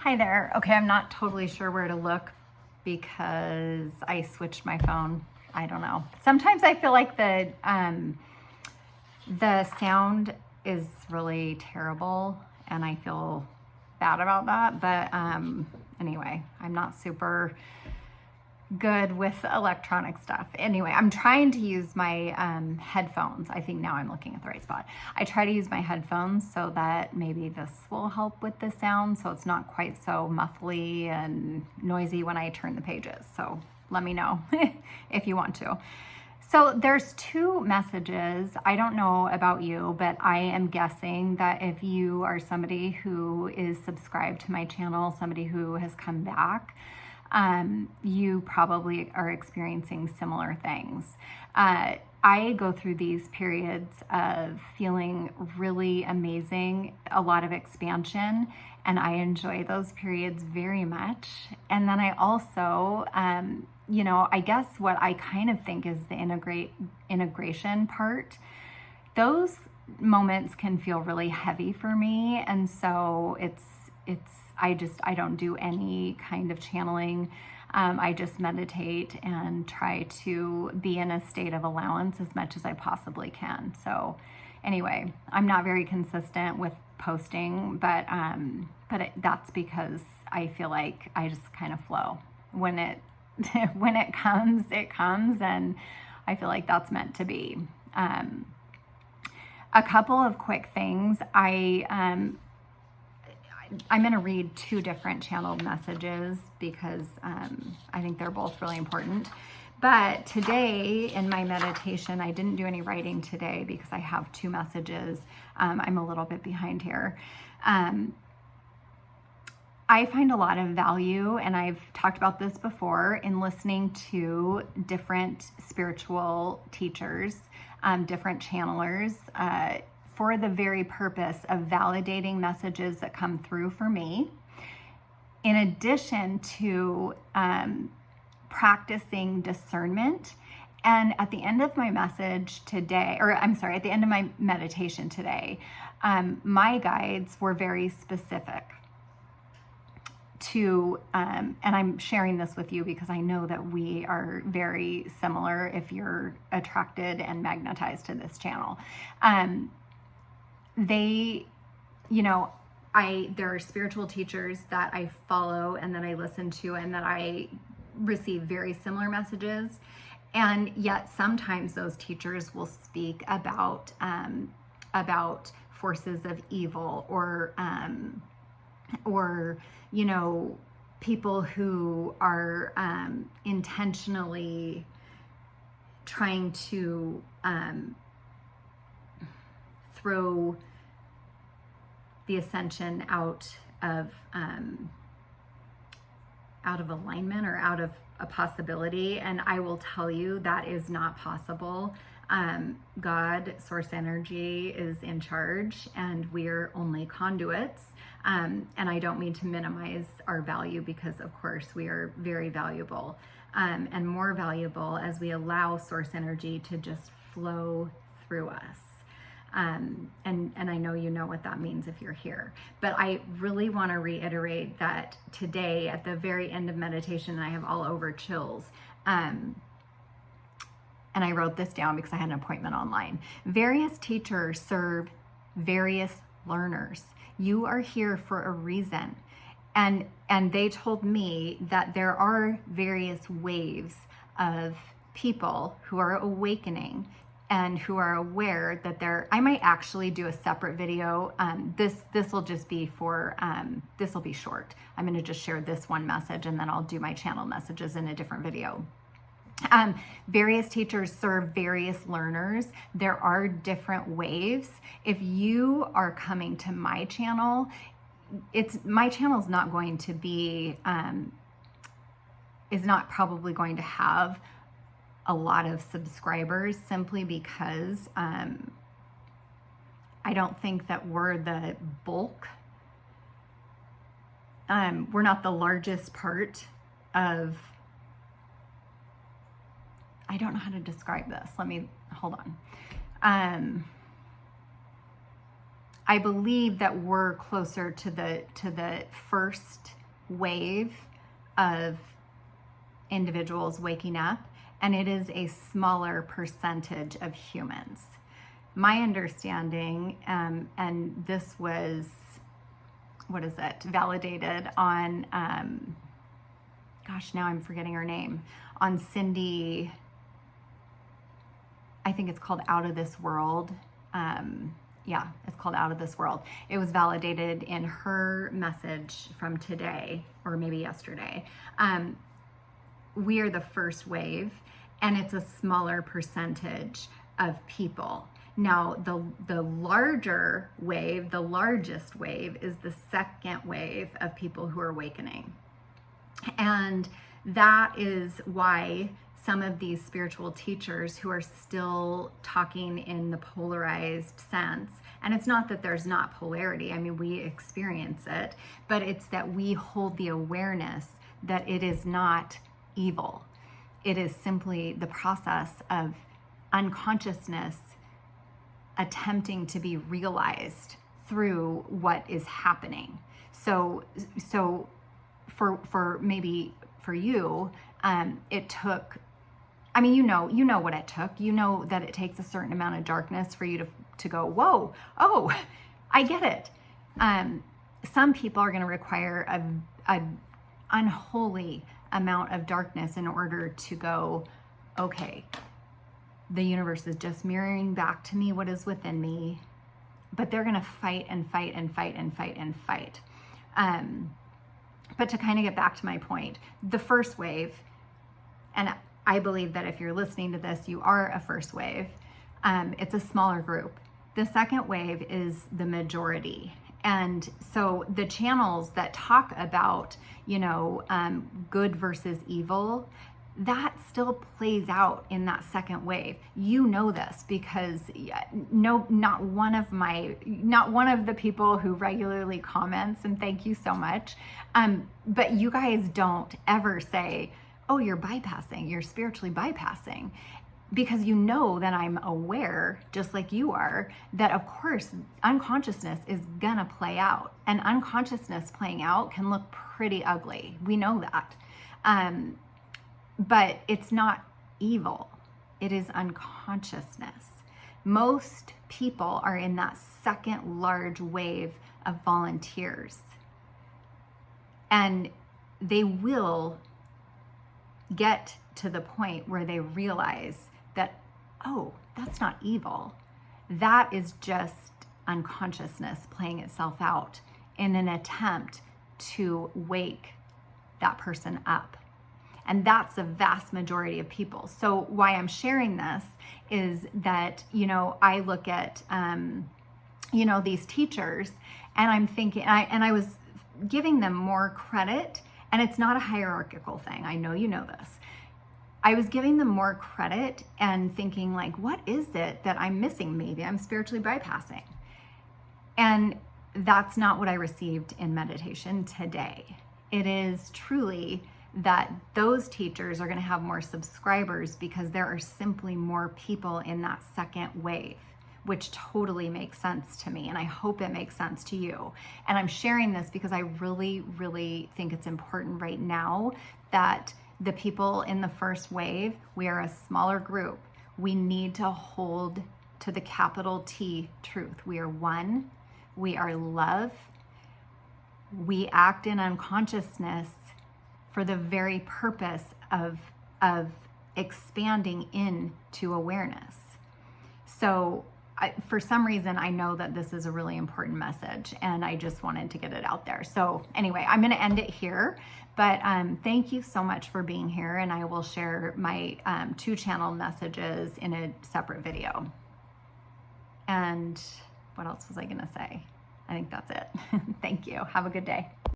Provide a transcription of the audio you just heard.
Hi there. Okay, I'm not totally sure where to look because I switched my phone. I don't know. Sometimes I feel like the sound is really terrible and I feel bad about that. But anyway, I'm not super good with electronic stuff. Anyway, I'm trying to use my headphones. I think now I'm looking at the right spot. I try to use my headphones so that maybe this will help with the sound so it's not quite so muffly and noisy when I turn the pages. So let me know if you want to. So there's two messages. I don't know about you, but I am guessing that if you are somebody who is subscribed to my channel, somebody who has come back, you probably are experiencing similar things. I go through these periods of feeling really amazing, a lot of expansion, and I enjoy those periods very much. And then I also, I guess what I kind of think is the integration part. Those moments can feel really heavy for me, and so I don't do any kind of channeling. I just meditate and try to be in a state of allowance as much as I possibly can. So anyway, I'm not very consistent with posting, but that's because I feel like I just kind of flow. When it when it comes, and I feel like that's meant to be. A couple of quick things. I'm going to read two different channeled messages because I think they're both really important. But today in my meditation, I didn't do any writing today because I have two messages. I'm a little bit behind here. I find a lot of value, and I've talked about this before, in listening to different spiritual teachers, different channelers, for the very purpose of validating messages that come through for me, in addition to practicing discernment. And at the end of my message today, at the end of my meditation today, my guides were very specific to, and I'm sharing this with you because I know that we are very similar if you're attracted and magnetized to this channel. There are spiritual teachers that I follow and that I listen to and that I receive very similar messages. And yet sometimes those teachers will speak about forces of evil or people who are intentionally trying to throw the ascension out of alignment or out of a possibility. And I will tell you that is not possible. God, source energy, is in charge, and we're only conduits. And I don't mean to minimize our value because, of course, we are very valuable, and more valuable as we allow source energy to just flow through us. And I know you know what that means if you're here. But I really want to reiterate that today, at the very end of meditation, I have all over chills. And I wrote this down because I had an appointment online. Various teachers serve various learners. You are here for a reason. And they told me that there are various waves of people who are awakening and who are aware that I might actually do a separate video. This will just be for, this will be short. I'm going to just share this one message and then I'll do my channel messages in a different video. Various teachers serve various learners. There are different waves. If you are coming to my channel, my channel is not going to be, is not probably going to have a lot of subscribers simply because I don't think that we're the bulk. We're not the largest part of, I don't know how to describe this. Hold on. I believe that we're closer to the first wave of individuals waking up, and it is a smaller percentage of humans. My understanding, and this was, validated on, gosh, now I'm forgetting her name, on Cindy, I think it's called Out of This World. Yeah, it's called Out of This World. It was validated in her message from today, or maybe yesterday. We are the first wave, and it's a smaller percentage of people. Now, the larger wave, the largest wave, is the second wave of people who are awakening. And that is why some of these spiritual teachers who are still talking in the polarized sense, and it's not that there's not polarity, I mean, we experience it, but it's that we hold the awareness that it is not evil. It is simply the process of unconsciousness attempting to be realized through what is happening. So for maybe for you, it took, I mean, you know what it took. You know that it takes a certain amount of darkness for you to go, whoa, oh, I get it. Some people are going to require a unholy amount of darkness in order to go, okay, the universe is just mirroring back to me what is within me, but they're going to fight and fight and fight and fight and fight. But to kind of get back to my point, the first wave, and I believe that if you're listening to this, you are a first wave, it's a smaller group. The second wave is the majority. And so the channels that talk about, good versus evil, that still plays out in that second wave. You know this because not one of the people who regularly comments, and thank you so much, but you guys don't ever say, oh, you're bypassing, you're spiritually bypassing, because you know that I'm aware, just like you are, that of course unconsciousness is gonna play out, and unconsciousness playing out can look pretty ugly. We know that. But it's not evil. It is unconsciousness. Most people are in that second large wave of volunteers. And they will get to the point where they realize that, oh, that's not evil. That is just unconsciousness playing itself out in an attempt to wake that person up. And that's the vast majority of people. So why I'm sharing this is that, I look at, these teachers, and I'm thinking, and I was giving them more credit, and it's not a hierarchical thing. I know you know this. I was giving them more credit and thinking like, what is it that I'm missing? Maybe I'm spiritually bypassing. And that's not what I received in meditation today. It is truly that those teachers are going to have more subscribers because there are simply more people in that second wave, which totally makes sense to me. And I hope it makes sense to you. And I'm sharing this because I really, really think it's important right now that the people in the first wave, we are a smaller group. We need to hold to the capital T truth. We are one. We are love. We act in unconsciousness for the very purpose of expanding into awareness. So for some reason, I know that this is a really important message, and I just wanted to get it out there. So anyway, I'm going to end it here, but thank you so much for being here, and I will share my 2-channel messages in a separate video. And what else was I going to say? I think that's it. Thank you. Have a good day.